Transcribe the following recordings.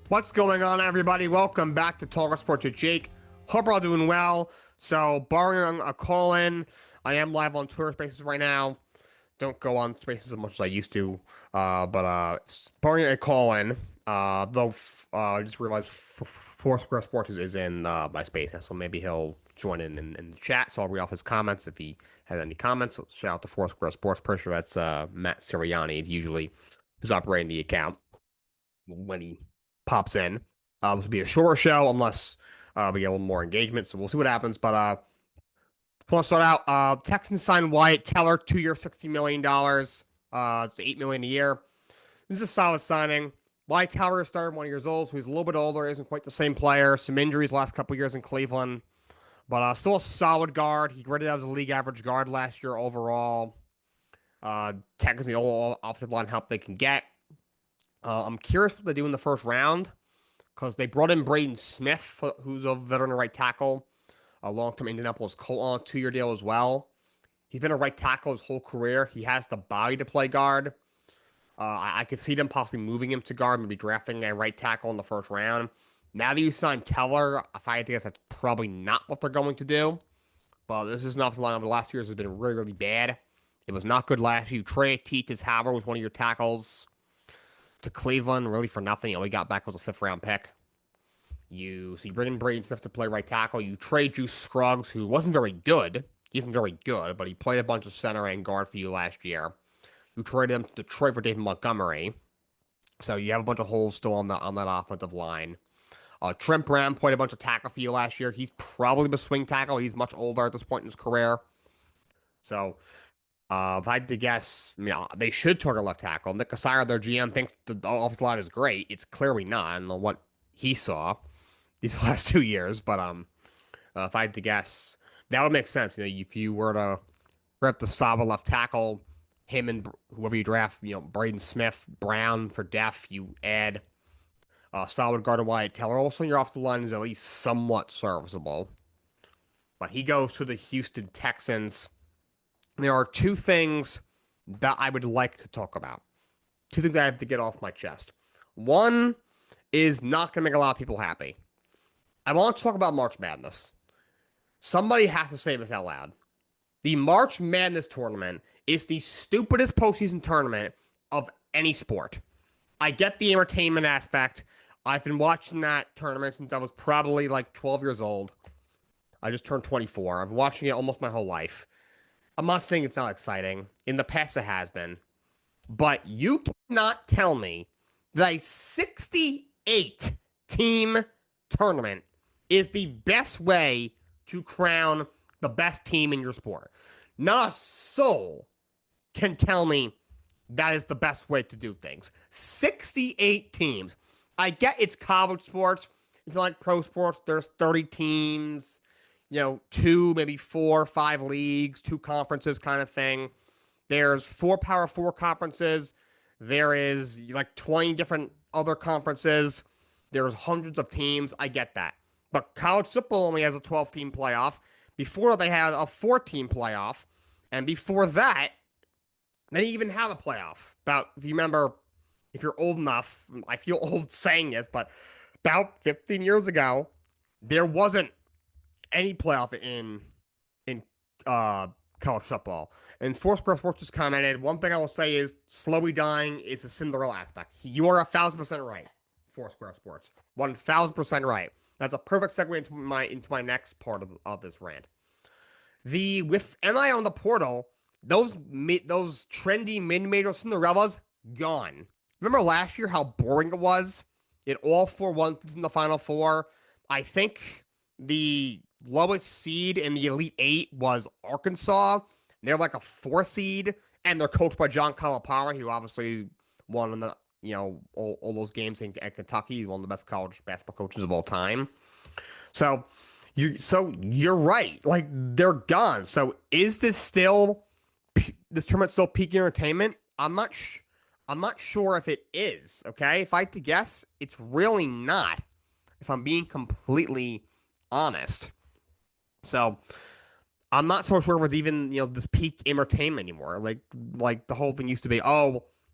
What's going on, everybody? Welcome back to Talkin Sports with Jake. Hope we're all doing well. So, barring a call-in, I am live on Twitter Spaces right now. Don't go on Spaces as much as I used to, but barring a call-in, I just realized Foursquare Sports is in my space, so maybe he'll join in the chat. So I'll read off his comments if he has any comments. So shout out to Foursquare Sports. Pretty sure that's Matt Siriani. He's usually who's operating the account when he pops in. This will be a shorter show unless we get a little more engagement, so we'll see what happens. But I want to start out. Texans signed Wyatt Teller, 2 year, $60 million. It's $8 million a year. This is a solid signing. Wyatt Teller is 31 years old, so he's a little bit older. Isn't quite the same player. Some injuries last couple years in Cleveland, but still a solid guard. He graded out as a league average guard last year overall. Texans the all offensive line help they can get. I'm curious what they do in the first round because they brought in Braden Smith, who's a veteran right tackle, a long-term Indianapolis Colt on a 2 year deal as well. He's been a right tackle his whole career. He has the body to play guard. I could see them possibly moving him to guard, maybe drafting a right tackle in the first round. Now that you signed Teller, if I had to guess, that's probably not what they're going to do. But this is not the line. The last years has been really, really bad. It was not good last year. You traded Titus Howard was one of your tackles to Cleveland, really for nothing. All he got back was a 5th-round pick. You bring in Braden Smith to play right tackle. You trade Juice Scruggs, who wasn't very good. He isn't very good, but he played a bunch of center and guard for you last year. You traded him to Detroit for David Montgomery. So you have a bunch of holes still on that offensive line. Trent Brown played a bunch of tackle for you last year. He's probably the swing tackle. He's much older at this point in his career. So if I had to guess, they should target left tackle. Nick Cassara, their GM, thinks the offensive line is great. It's clearly not. I don't know what he saw these last 2 years, but if I had to guess, that would make sense. If you were to draft the solid left tackle, him and whoever you draft, Braden Smith, Brown for depth, you add solid guard Wyatt Teller. Also, your offensive line is at least somewhat serviceable. But he goes to the Houston Texans. There are two things that I would like to talk about. Two things I have to get off my chest. One is not going to make a lot of people happy. I want to talk about March Madness. Somebody has to say this out loud. The March Madness tournament is the stupidest postseason tournament of any sport. I get the entertainment aspect. I've been watching that tournament since I was probably like 12 years old. I just turned 24. I've been watching it almost my whole life. I'm not saying it's not exciting. In the past, it has been. But you cannot tell me that a 68-team tournament is the best way to crown the best team in your sport. Not a soul can tell me that is the best way to do things. 68 teams. I get it's college sports. It's like pro sports. There's 30 teams. 2, maybe 4, 5 leagues, 2 conferences kind of thing. There's 4 Power 4 conferences. There is like 20 different other conferences. There's hundreds of teams. I get that. But college football only has a 12-team playoff. Before they had a 4-team playoff. And before that, they didn't even have a playoff. If you remember, if you're old enough, I feel old saying this, but about 15 years ago, there wasn't any playoff in college football. And Foursquare Sports just commented, one thing I will say is slowly dying is a Cinderella aspect. You are 1,000% right, Foursquare Sports. 1,000% right. That's a perfect segue into my next part of this rant. With NI on the portal, those trendy mid-major Cinderellas gone. Remember last year how boring it was? It all 4 ones in the Final Four. I think the lowest seed in the Elite Eight was Arkansas. They're like a 4 seed, and they're coached by John Calipari, who obviously won the all those games at Kentucky. He's one of the best college basketball coaches of all time. So you're right. Like, they're gone. So is this tournament still peak entertainment? I'm not sure if it is. Okay, if I had to guess, it's really not. If I'm being completely honest. So I'm not so sure if it's even, this peak entertainment anymore. Like the whole thing used to be,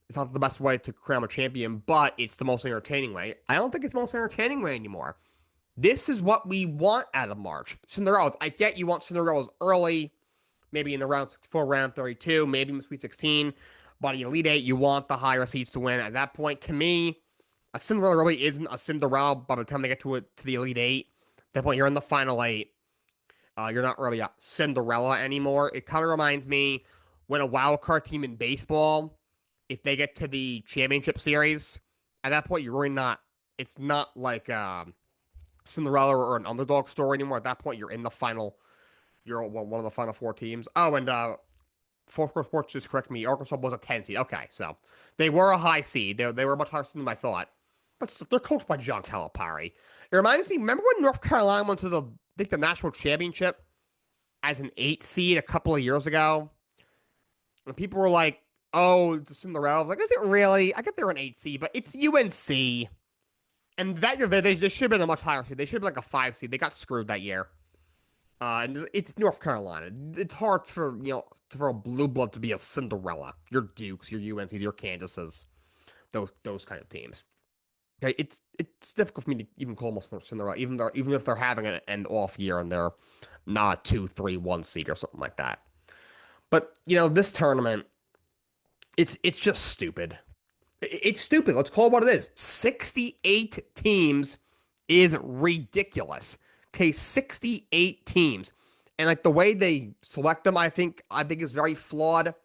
It's not the best way to crown a champion, but it's the most entertaining way. I don't think it's the most entertaining way anymore. This is what we want out of March. Cinderellas. I get you want Cinderellas early, maybe in the round 64, round 32, maybe in the Sweet 16. But the Elite Eight, you want the higher seeds to win. At that point, to me, a Cinderella really isn't a Cinderella by the time they get to the Elite Eight. At that point, you're in the Final Eight. You're not really a Cinderella anymore. It kind of reminds me when a wild card team in baseball, if they get to the championship series, at that point, you're really not. It's not like Cinderella or an underdog story anymore. At that point, you're in the final. You're one of the final four teams. Oh, and Fourth Sports just correct me. Arkansas was a 10 seed. Okay, so they were a high seed. They were a much higher seed than I thought. But they're coached by John Calipari. It reminds me, remember when North Carolina went to the national championship as an 8 seed a couple of years ago? And people were like, oh, it's Cinderella. I was like, is it really? I get they're an 8 seed, but it's UNC. And that year, they should have been a much higher seed. They should have been like a 5 seed. They got screwed that year. And it's North Carolina. It's hard for a blue blood to be a Cinderella. Your Dukes, your UNCs, your Kansases, those kind of teams. Okay, it's difficult for me to even call them a Cinderella, even if they're having an off year and they're not a 2, 3, 1 seed or something like that. But this tournament, it's just stupid. It's stupid. Let's call it what it is. 68 teams is ridiculous. Okay, 68 teams. And like the way they select them, I think is very flawed.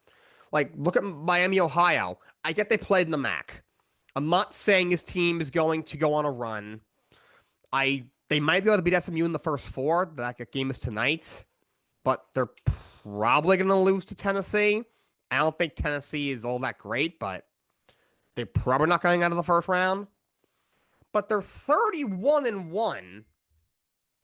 Like, look at Miami, Ohio. I get they played in the MAC. I'm not saying his team is going to go on a run. They might be able to beat SMU in the first 4. That game is tonight. But they're probably going to lose to Tennessee. I don't think Tennessee is all that great, but they're probably not going out of the first round. But they're 31-1.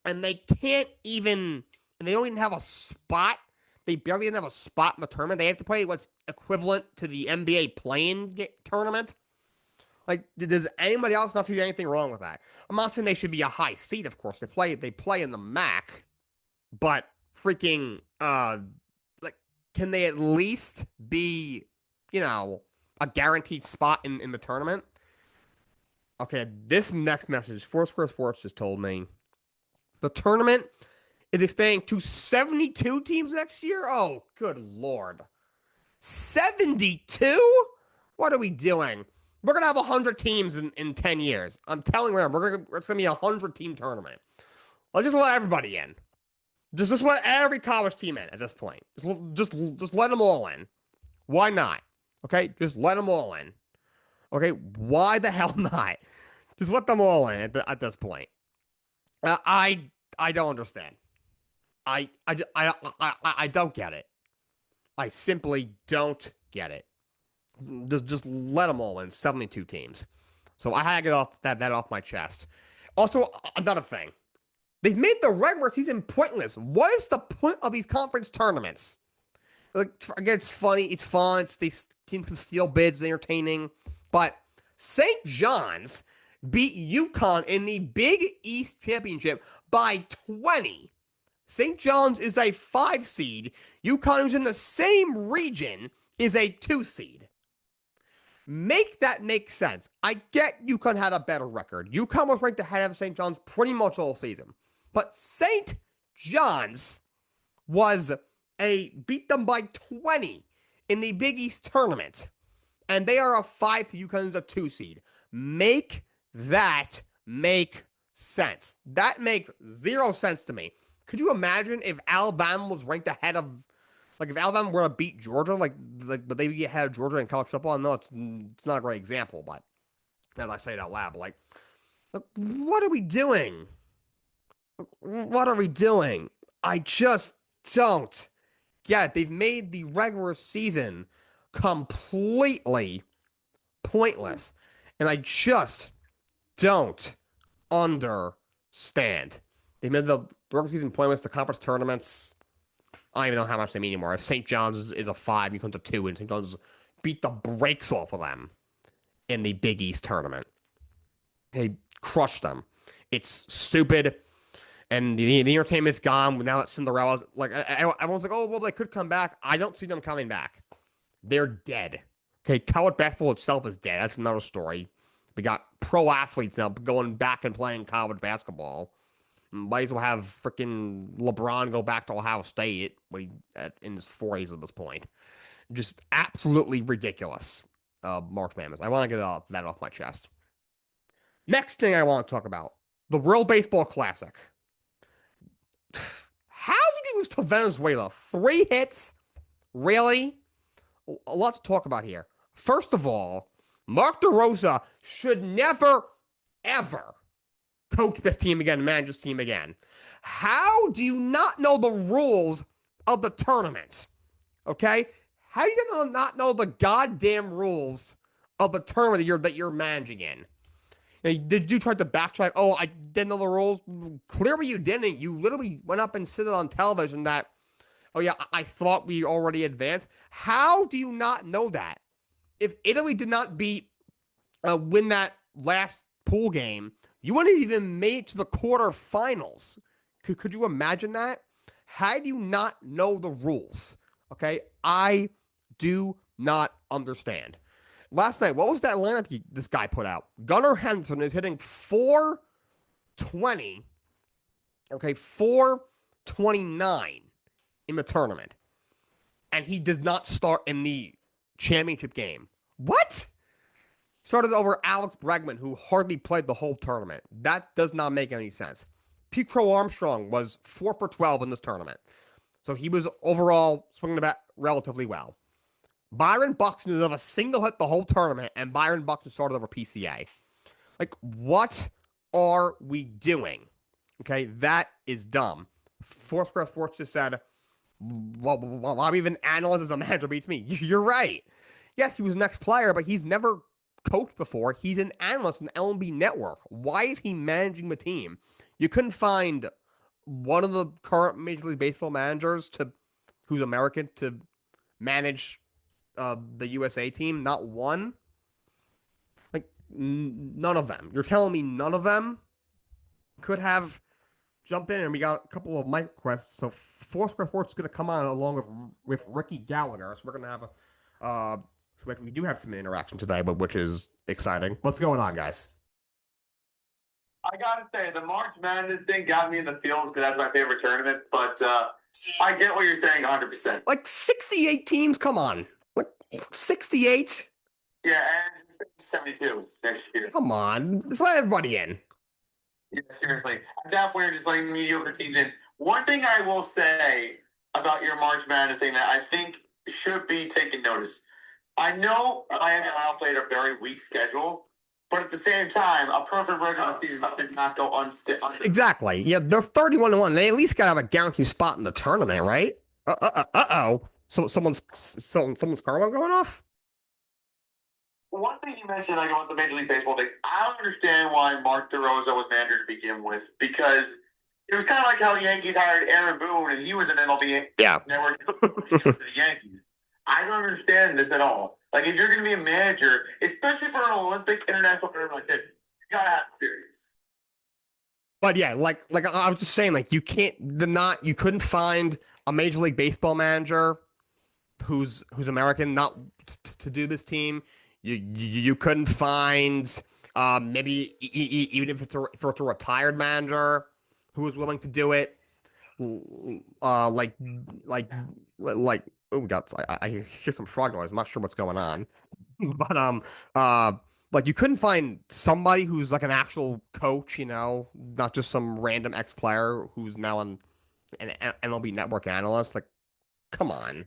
And they can't even, and they don't even have a spot. They barely even have a spot in the tournament. They have to play what's equivalent to the NBA play-in tournament. Like, does anybody else not see anything wrong with that? I'm not saying they should be a high seed, of course. They play in the MAC, but freaking, can they at least be, a guaranteed spot in the tournament? Okay, this next message, Foursquare Sports just told me. The tournament is expanding to 72 teams next year? Oh, good Lord. 72? What are we doing? We're going to have 100 teams in 10 years. I'm telling you, it's going to be a 100-team tournament. Let's just let everybody in. Just let every college team in at this point. Just let them all in. Why not? Okay? Just let them all in. Okay? Why the hell not? Just let them all in at this point. I don't understand. I don't get it. I simply don't get it. Just let them all in. 72 teams. So I had to get off my chest. Also, another thing. They've made the regular season pointless. What is the point of these conference tournaments? Like, again, it's funny. It's fun. These teams can steal bids. Entertaining. But St. John's beat UConn in the Big East Championship by 20. St. John's is a 5 seed. UConn, who's in the same region, is a 2 seed. Make that make sense. I get UConn had a better record. UConn was ranked ahead of St. John's pretty much all season. But St. John's beat them by 20 in the Big East tournament. And they are a 5 seed. UConn is a 2 seed. Make that make sense. That makes 0 sense to me. Could you imagine if Alabama was ranked ahead of, like, if Alabama were to beat Georgia, but they had Georgia in college football? No, it's not a great example, but now that I say it out loud, but what are we doing? What are we doing? I just don't get it. They've made the regular season completely pointless, and I just don't understand. They made the regular season pointless. The conference tournaments, I don't even know how much they mean anymore. If St. John's is a 5, UConn's a 2, and St. John's beat the brakes off of them in the Big East tournament. They crushed them. It's stupid, and the entertainment's gone. Now that Cinderella's, like, everyone's like, oh, well, they could come back. I don't see them coming back. They're dead. Okay, college basketball itself is dead. That's another story. We got pro athletes now going back and playing college basketball. Might as well have freaking LeBron go back to Ohio State in his 40s at this point. Just absolutely ridiculous, March Madness. I want to get that off my chest. Next thing I want to talk about, the World Baseball Classic. How did you lose to Venezuela? 3 hits? Really? A lot to talk about here. First of all, Mark DeRosa should never, ever coach this team again, manage this team again. How do you not know the rules of the tournament? Okay? How do you not know the goddamn rules of the tournament that you're managing in? Did you try to backtrack? Oh, I didn't know the rules. Clearly you didn't. You literally went up and said it on television that, oh yeah, I thought we already advanced. How do you not know that? If Italy did not win that last pool game, you wouldn't even made it to the quarterfinals. Could you imagine that? How do you not know the rules? Okay, I do not understand. Last night, what was that lineup this guy put out? Gunnar Henderson is hitting 420, okay, 429 in the tournament. And he does not start in the championship game. What? Started over Alex Bregman, who hardly played the whole tournament. That does not make any sense. Petro Armstrong was 4 for 12 in this tournament. So he was overall swinging the bat relatively well. Byron Buxton didn't have a single hit the whole tournament, and Byron Buxton started over PCA. Like, what are we doing? Okay, that is dumb. Fourth Press Sports just said, well, I'm even analyzed as a manager beats me. You're right. Yes, he was the next player, but he's never coached before. He's an analyst in the LNB network. Why is he managing the team? You couldn't find one of the current Major League Baseball managers who's American to manage the USA team. Not one. Like, none of them. You're telling me none of them could have jumped in, and we got a couple of mic requests. So Foursquare Sports is going to come on along with Ricky Gallagher. So we're going to have we do have some interaction today, but which is exciting. What's going on, guys? I gotta say, the March Madness thing got me in the feels because that's my favorite tournament. But I get what you're saying 100%. Like 68 teams? Come on. Like 68? Yeah, and 72 next year. Come on. Let's let everybody in. Yeah, seriously. At that point, you're just letting mediocre teams in. One thing I will say about your March Madness thing that I think should be taken notice. I know Miami and Ohio played a very weak schedule, but at the same time, a perfect regular season did not go unstitched. Exactly. Yeah, they're 31-1. They at least got to have a guaranteed spot in the tournament, right? Uh-oh. So someone's car going off? One thing you mentioned, like about the Major League Baseball thing, I don't understand why Mark DeRosa was manager to begin with, because it was kind of like how the Yankees hired Aaron Boone, and he was an MLB network for the Yankees. I don't understand this at all. Like, if you're going to be a manager, especially for an Olympic international tournament like this, you got to have experience. But yeah, like I was just saying, like you couldn't find a Major League Baseball manager who's American not to do this team. You couldn't find maybe even if it's a retired manager who was willing to do it. Like oh my God, I hear some frog noise. I'm not sure what's going on, but like you couldn't find somebody who's like an actual coach, not just some random ex-player who's now an MLB Network analyst. Like, come on.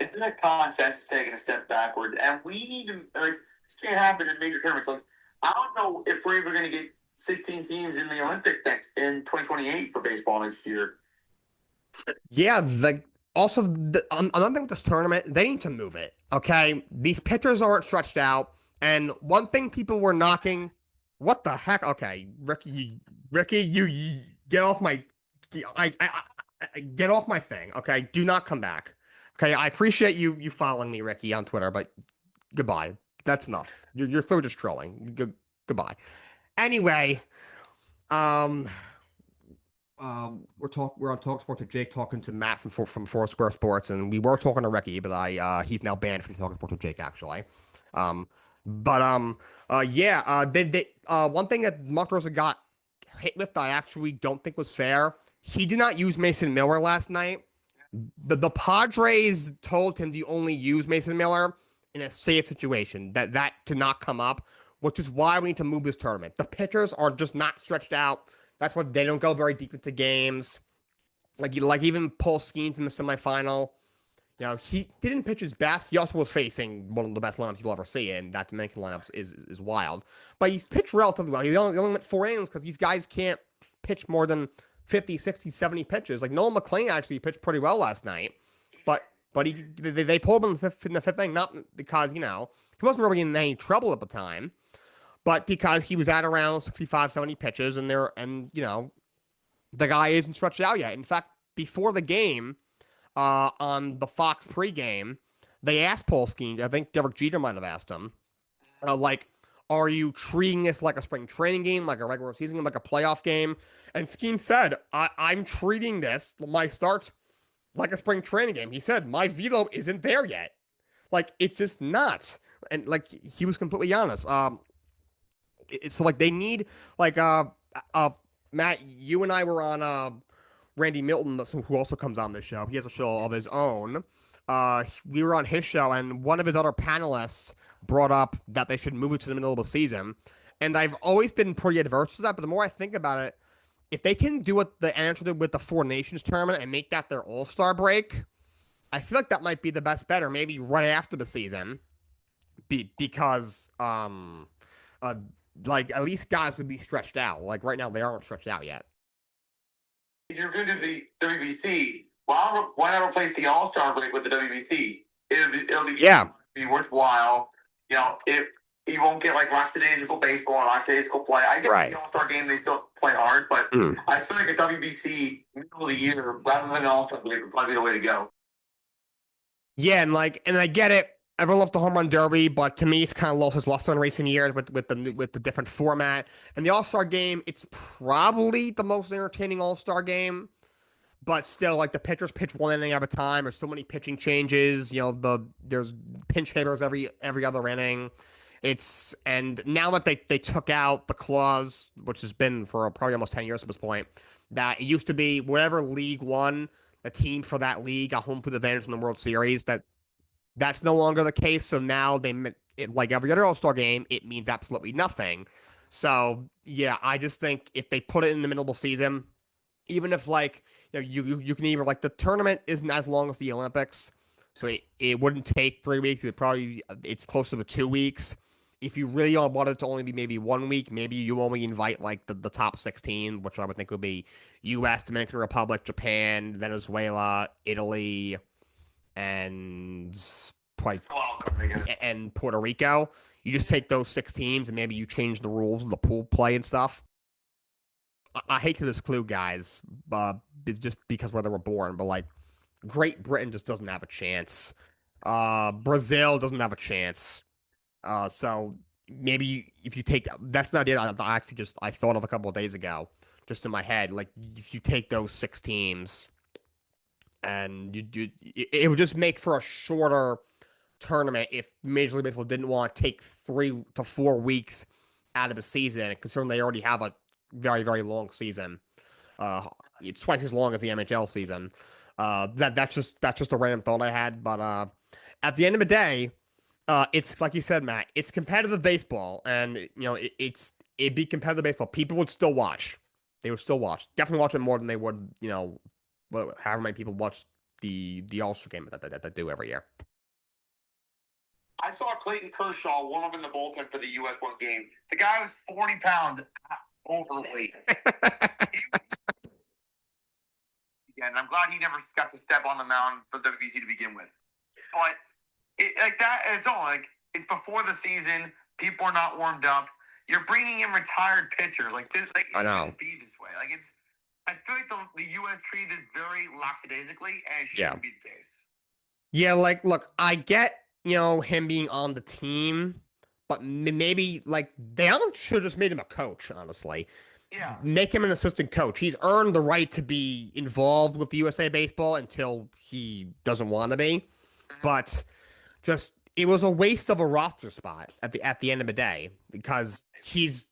Isn't that common sense taking a step backwards? And we need to, like, this can't happen in major tournaments. Like, I don't know if we're even going to get 16 teams in the Olympics in 2028 for baseball next year. Yeah, another thing with this tournament, they need to move it. Okay, these pitchers aren't stretched out, and one thing people were knocking. What the heck? Okay, Ricky, you get off my, I get off my thing. Okay, do not come back. Okay, I appreciate you following me, Ricky, on Twitter, but goodbye. That's enough. You're clearly just trolling. Goodbye. Anyway, we're on Talk Sports with Jake talking to Matt from Four Square Sports, and we were talking to Ricky, but he's now banned from Talking Sports with Jake actually. Um, but yeah, one thing that Mark Rosa got hit with that I actually don't think was fair. He did not use Mason Miller last night. The Padres told him to only use Mason Miller in a safe situation, that to not come up, which is why we need to move this tournament. The pitchers are just not stretched out. That's why they don't go very deep into games. Like even Paul Skeens in the semifinal. He didn't pitch his best. He also was facing one of the best lineups you'll ever see, and that Dominican lineups is wild. But he's pitched relatively well. He only went 4 innings because these guys can't pitch more than 50, 60, 70 pitches. Like Nolan McLean actually pitched pretty well last night, but they pulled him in the fifth inning, not because he wasn't really in any trouble at the time, but because he was at around 65, 70 pitches, and the guy isn't stretched out yet. In fact, before the game, on the Fox pregame, they asked Paul Skeens, I think Derek Jeter might have asked him, like, are you treating this like a spring training game, like a regular season game, like a playoff game? And Skeens said, I'm treating this, my starts, like a spring training game. He said, my velo isn't there yet. Like, it's just not. And, like, he was completely honest. So, like, they need, like, Matt, you and I were on, Randy Milton, who also comes on this show. He has a show of his own. We were on his show, and one of his other panelists brought up that they should move it to the middle of the season. And I've always been pretty adverse to that, but the more I think about it, if they can do what the NHL did with the Four Nations tournament and make that their All-Star break, I feel like that might be the best bet, or maybe right after the season, because like at least guys would be stretched out. Like right now, they aren't stretched out yet. If you're going to the WBC, why not replace the All-Star break with the WBC? It'll be worthwhile. You won't get like lackadaisical baseball and lackadaisical play. I get the All-Star game; they still play hard, but I feel like a WBC middle of the year rather than an All-Star break would probably be the way to go. Yeah, and I get it. Everyone loves the home run derby, but to me, it's kind of lost its luster in recent years with the different format. And the All-Star game, it's probably the most entertaining All-Star game, but still, like the pitchers pitch one inning at a time. There's so many pitching changes. There's pinch hitters every other inning. And now that they took out the clause, which has been for probably almost 10 years at this point, that it used to be whatever league won, the team for that league got home field advantage in the World Series. That's no longer the case. So now like every other All-Star game, it means absolutely nothing. So yeah, I just think if they put it in the middle of the season, even if like you can either like the tournament isn't as long as the Olympics, so it wouldn't take 3 weeks. It's closer to 2 weeks. If you really want it to only be maybe 1 week, maybe you only invite like the top 16, which I would think would be U.S., Dominican Republic, Japan, Venezuela, Italy, and probably and Puerto Rico. You just take those 6 teams and maybe you change the rules of the pool play and stuff. I hate to exclude guys, just because where they were born, but like Great Britain just doesn't have a chance. Brazil doesn't have a chance. So maybe if you take that's not it. I thought of a couple of days ago, just in my head. Like if you take those 6 teams, and it would just make for a shorter tournament if Major League Baseball didn't want to take 3 to 4 weeks out of the season, considering they already have a very, very long season. It's twice as long as the NHL season. That's just a random thought I had. But at the end of the day, it's like you said, Matt. It's competitive baseball, and it'd be competitive baseball. People would still watch. They would still watch. Definitely watch it more than they would, however many people watch the All-Star game that they do every year. I saw Clayton Kershaw warm up in the bullpen for the U.S. one game. The guy was 40 pounds overweight. And I'm glad he never got to step on the mound for WBC to begin with. But it's all like it's before the season. People are not warmed up. You're bringing in retired pitchers like this. Like it shouldn't be this way. Like I feel like the U.S. treated this very lackadaisically, and it shouldn't be the case. Yeah, like look, I get him being on the team, but maybe like they should have just made him a coach. Honestly, Yeah. make him an assistant coach. He's earned the right to be involved with USA Baseball until he doesn't want to be. But just it was a waste of a roster spot at the end of the day because he's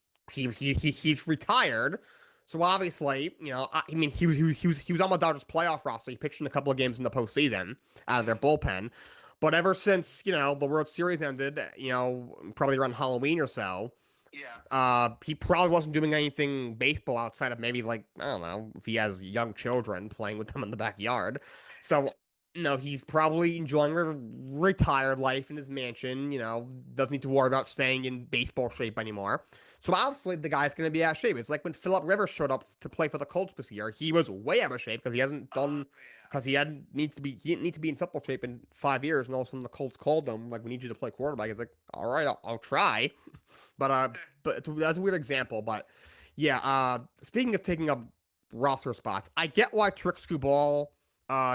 retired. So obviously, I mean, he was on the Dodgers playoff roster. He pitched in a couple of games in the postseason out of their bullpen. But ever since the World Series ended, probably around Halloween or so, he probably wasn't doing anything baseball outside of maybe like I don't know if he has young children playing with them in the backyard. So he's probably enjoying retired life in his mansion. Doesn't need to worry about staying in baseball shape anymore. So obviously the guy's going to be out of shape. It's like when Philip Rivers showed up to play for the Colts this year. He was way out of shape because he hasn't done because he didn't need to be in football shape in 5 years. And all of a sudden the Colts called him like, "We need you to play quarterback." He's like, "All right, I'll try." But that's a weird example. But yeah, speaking of taking up roster spots, I get why Trick Scuball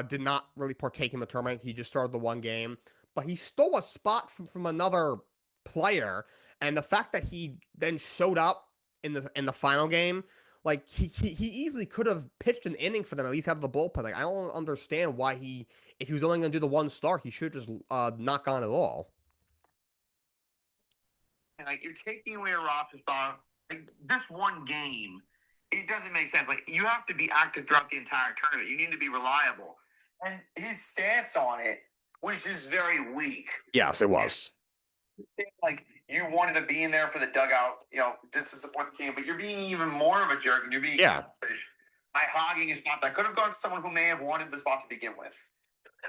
did not really partake in the tournament. He just started the one game, but he stole a spot from another player, and the fact that he then showed up in the final game, like he easily could have pitched an inning for them, at least have the bullpen. Like I don't understand why if he was only going to do the one start, he should just not gone at all. And like you're taking away a roster spot, like this one game, it doesn't make sense. Like you have to be active throughout the entire tournament. You need to be reliable. And his stance on it was just very weak. Yes, it was. Like you wanted to be in there for the dugout, just to support the team, but you're being even more of a jerk, and you're being selfish by hogging a spot that could have gone to someone who may have wanted the spot to begin with.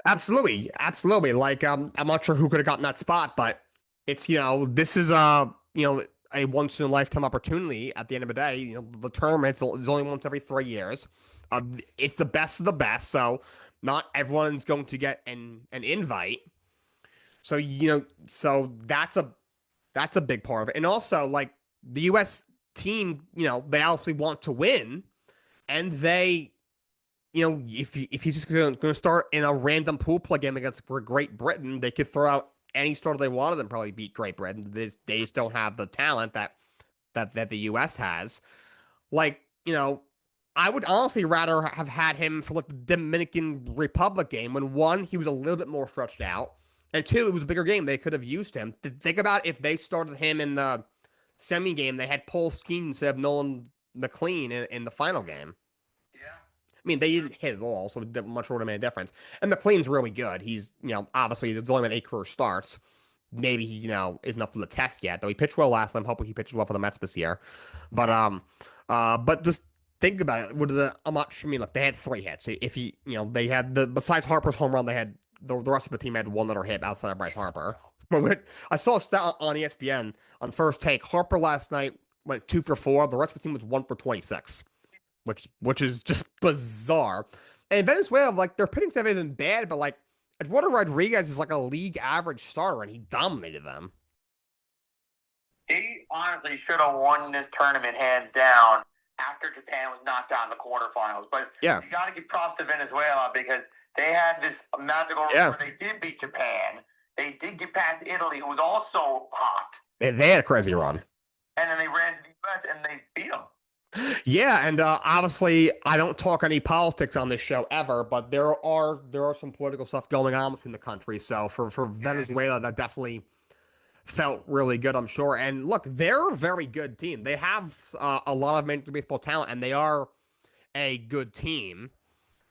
Absolutely, absolutely. Like I'm not sure who could have gotten that spot, but it's this is a once in a lifetime opportunity. At the end of the day, the tournament is only once every 3 years. It's the best of the best, so not everyone's going to get an invite. So so that's a big part of it, and also like the U.S. team, they obviously want to win, and they if he's just going to start in a random pool play game against Great Britain, they could throw out any starter they wanted and probably beat Great Britain. They just don't have the talent that the U.S. has. Like, I would honestly rather have had him for like the Dominican Republic game when one, he was a little bit more stretched out, and two, it was a bigger game. They could have used him. Think about if they started him in the semi game, they had Paul Skeens instead of Nolan McLean in the final game. I mean, they didn't hit at all, so it much would have made a difference. And McLean's really good. He's, obviously, there's only been 8 career starts. Maybe he, is enough for the test yet. Though he pitched well last time. Hopefully he pitches well for the Mets this year. But just think about it. I'm not sure. I mean, look, they had 3 hits. If he, they had besides Harper's home run, they had the rest of the team had one other hit outside of Bryce Harper. But I saw a stat on ESPN on First Take. Harper last night went 2 for 4. The rest of the team was 1 for 26. Which is just bizarre. And Venezuela, like, their pitching staff isn't bad, but, like, Eduardo Rodriguez is, like, a league average starter, and he dominated them. He honestly should have won this tournament hands down after Japan was knocked out in the quarterfinals. But you got to give props to Venezuela because they had this magical run where they did beat Japan. They did get past Italy, who was also hot. They had a crazy run. And then they ran to the U.S., and they beat them. Yeah, and obviously I don't talk any politics on this show ever, but there are some political stuff going on between the countries. So for Venezuela, that definitely felt really good, I'm sure. And look, they're a very good team. They have a lot of Major League Baseball talent, and they are a good team.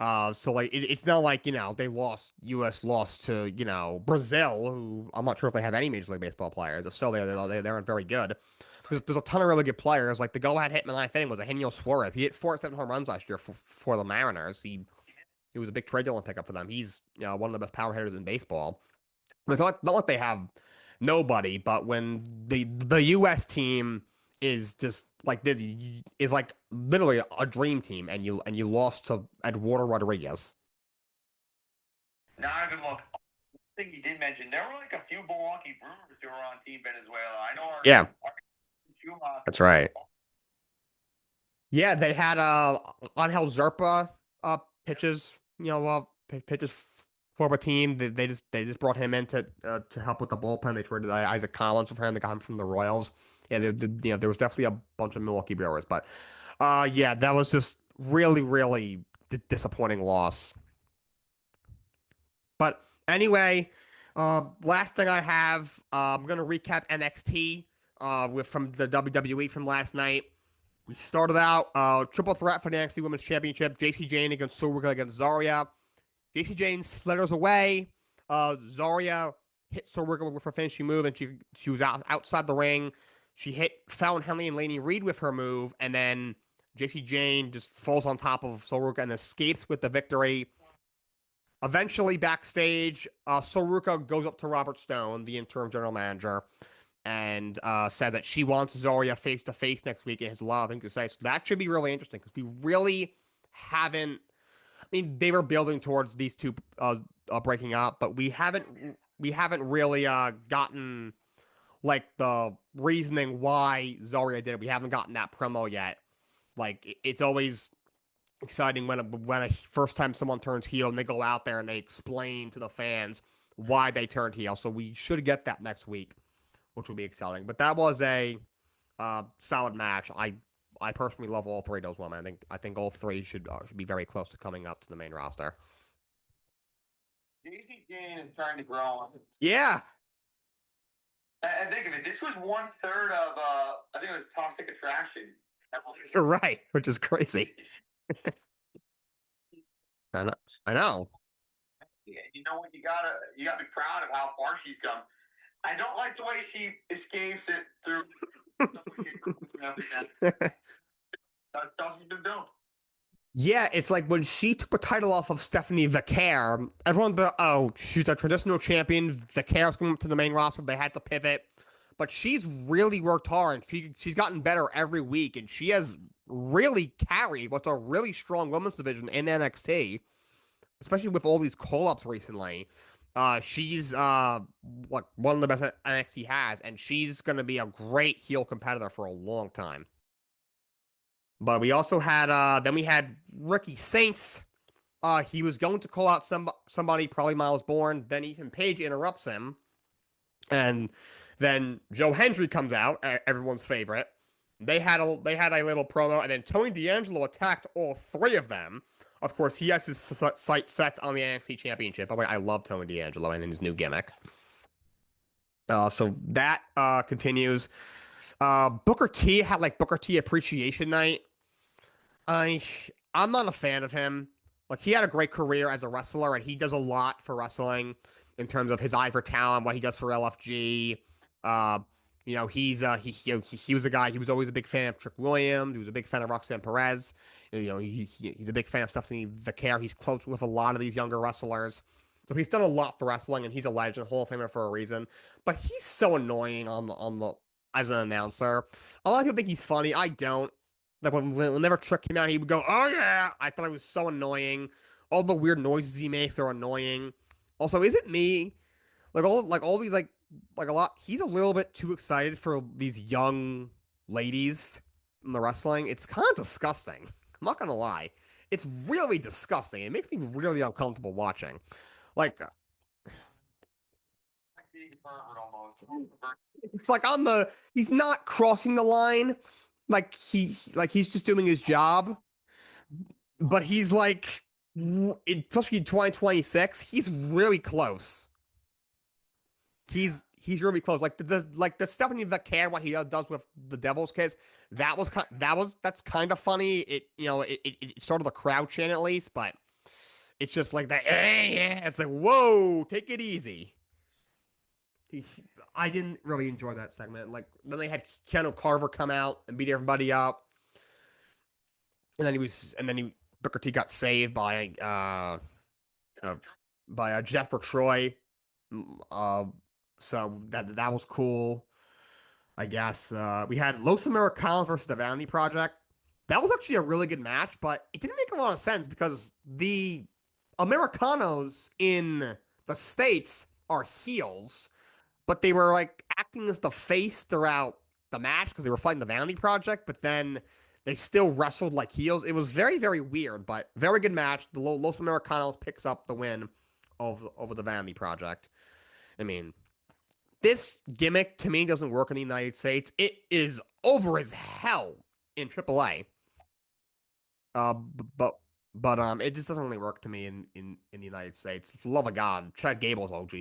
So like it's not like U.S. lost to Brazil, who I'm not sure if they have any Major League Baseball players. If so, they aren't very good. There's a ton of really good players. Like the go-ahead hit in the ninth inning was Eugenio Suarez. He hit 47 home runs last year for the Mariners. He was a big trade deadline pickup for them. He's one of the best power hitters in baseball. It's not like they have nobody, but when the U.S. team is just like this, is like literally a dream team, and you lost to Eduardo Rodriguez. Not a good look. I think you did mention there were like a few Milwaukee Brewers who were on Team Venezuela. I know. That's right. Yeah, they had Angel Zerpa pitches, pitches for a team. They just brought him in to help with the bullpen. They traded Isaac Collins for him. They got him from the Royals. Yeah, there was definitely a bunch of Milwaukee Brewers, but Yeah, that was just really, really disappointing loss. But anyway, last thing I have, I'm gonna recap NXT with from the WWE from last night. We started out triple threat for the NXT Women's Championship: JC Jane against Sullivan against Zarya. JC Jane slithers away. Zarya hit Sullivan with her finishing move, and she was outside the ring. She hit Fallon Henley and Lainey Reed with her move, and then JC Jane just falls on top of Sullivan and escapes with the victory. Eventually, backstage, Soruka goes up to Robert Stone, the interim general manager, and says that she wants Zarya face to face next week and has a lot of things to say. So that should be really interesting because we really haven't. I mean, they were building towards these two breaking up, but we haven't really gotten like the reasoning why Zarya did it. We haven't gotten that promo yet. Like it's always exciting when a first time someone turns heel and they go out there and they explain to the fans why they turned heel. So we should get that next week, which will be exciting. But that was a solid match. I personally love all three of those women. I think all three should be very close to coming up to the main roster. JC Jane is trying to grow. Yeah, And think of it. This was 1/3 of I think it was Toxic Attraction. you're right, which is crazy. I know. I know. Yeah, you know what? You gotta be proud of how far she's come. I don't like the way she escapes it through. That's she's been built. Yeah, it's like when she took the title off of Stephanie Vicaire, everyone thought, oh, she's a traditional champion. Vicaire's coming up to the main roster. They had to pivot. But she's really worked hard. She's gotten better every week, and she has really carried what's a really strong women's division in NXT, especially with all these call-ups recently. She's what one of the best NXT has, and she's gonna be a great heel competitor for a long time. But we also had then we had Ricky Saints. He was going to call out somebody, probably Miles Bourne. Then Ethan Page interrupts him, and then Joe Hendry comes out, everyone's favorite. They had a little promo, and then Tony D'Angelo attacked all three of them. Of course, he has his sights set on the NXT Championship. By the way, I love Tony D'Angelo and his new gimmick. So that continues. Booker T had like Booker T Appreciation Night. I I'm not a fan of him. Like he had a great career as a wrestler, and he does a lot for wrestling in terms of his eye for talent, what he does for LFG. Uh, he was a guy. He was always a big fan of Trick Williams. He was a big fan of Roxanne Perez. He's a big fan of Stephanie Vicaire. He's close with a lot of these younger wrestlers. So he's done a lot for wrestling, and he's a legend, Hall of Famer for a reason. But he's so annoying on the as an announcer. A lot of people think he's funny. I don't. Like whenever Trick came out, he would go, "Oh yeah!" I thought it was so annoying. All the weird noises he makes are annoying. Also, is it me? Like all these like a lot. He's a little bit too excited for these young ladies in the wrestling. It's kind of disgusting. I'm not gonna lie. It's really disgusting. It makes me really uncomfortable watching. Like it's like on the he's not crossing the line. He's just doing his job, but he's like especially in 2026, he's really close. He's really close. Like the Stephanie Vicaire what he does with the Devil's Kiss, that's kind of funny. It started the crowd chant at least, but it's just like that. It's like whoa, take it easy. He, I didn't really enjoy that segment. Like then they had Keanu Carver come out and beat everybody up, and then Booker T got saved uh by Jasper Troy. Uh, so that was cool. I guess we had Los Americanos versus the Vanity Project. That was actually a really good match, but it didn't make a lot of sense because the Americanos in the States are heels, but they were like acting as the face throughout the match because they were fighting the Vanity Project, but then they still wrestled like heels. It was very, very weird, but very good match. The Los Americanos picks up the win over the Vanity Project. I mean, this gimmick to me doesn't work in the United States. It is over as hell in AAA. But it just doesn't really work to me in the United States. For the love of God, Chad Gable's OG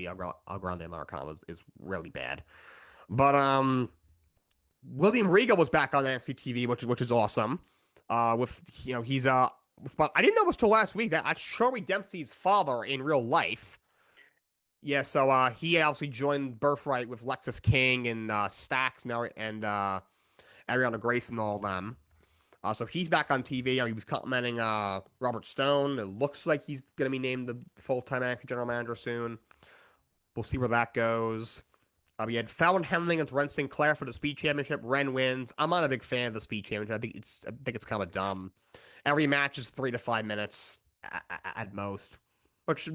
El Grande Americano is really bad. But William Regal was back on NXT TV, which is awesome. With he's but I didn't know this till last week that that's Shirley Dempsey's father in real life. Yeah, so he obviously joined Birthright with Lexus King and Stax and Ariana Grace and all of them. So he's back on TV. He was complimenting Robert Stone. It looks like he's going to be named the full-time NXT general manager soon. We'll see where that goes. We had Fallon Henley against Ren Sinclair for the Speed Championship. Ren wins. I'm not a big fan of the Speed Championship. I think it's kind of dumb. Every match is 3 to 5 minutes at most. Which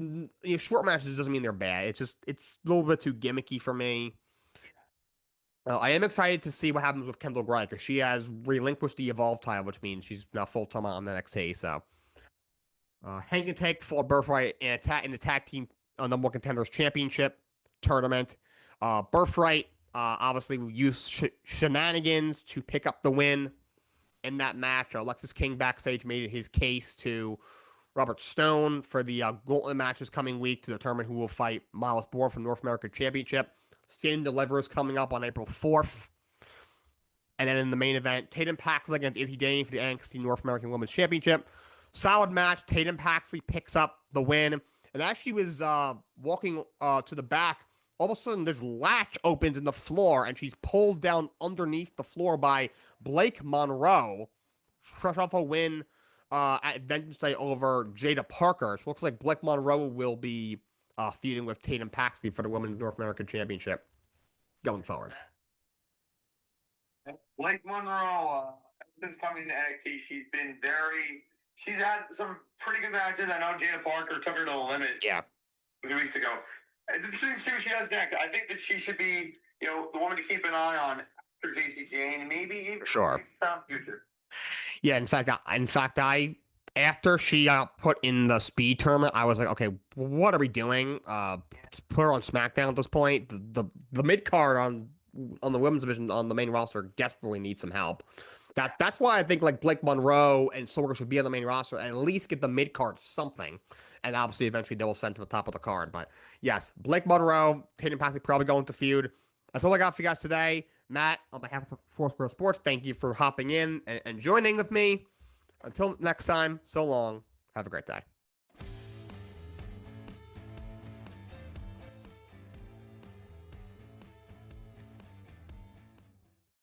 short matches doesn't mean they're bad. It's a little bit too gimmicky for me. I am excited to see what happens with Kendall Grind because she has relinquished the Evolve title, which means she's now full time on the NXT. So, Hank and Tank for Birthright and in the tag team number one contenders championship tournament. Birthright obviously used shenanigans to pick up the win in that match. Alexis King backstage made his case to Robert Stone for the gauntlet matches coming week to determine who will fight Miles Bohr from North American Championship. Stand Delivers coming up on April 4th. And then in the main event, Tatum Paxley against Izzy Dane for the NXT North American Women's Championship. Solid match. Tatum Paxley picks up the win. And as she was walking to the back, all of a sudden this latch opens in the floor and she's pulled down underneath the floor by Blake Monroe. Fresh off a win at Vengeance Day over Jada Parker. So it looks like Blake Monroe will be feuding with Tatum Paxley for the Women's North American Championship going forward. Blake Monroe, since coming to NXT, she's had some pretty good matches. I know Jada Parker took her to the limit. Yeah. A few weeks ago. It's interesting to see what she does next. I think that she should be, the woman to keep an eye on after JC Jane, and maybe even sure. some future. Yeah, in fact, I after she got put in the speed tournament, I was like, okay, what are we doing? Put her on SmackDown at this point. The mid card on the women's division on the main roster desperately needs some help. That's why I think like Blake Monroe and Sorger should be on the main roster and at least get the mid card something. And obviously, eventually, they will send to the top of the card. But yes, Blake Monroe, Tatum Paxley probably going to feud. That's all I got for you guys today. Matt, on behalf of Foursquare Sports, thank you for hopping in and joining with me. Until next time, so long. Have a great day.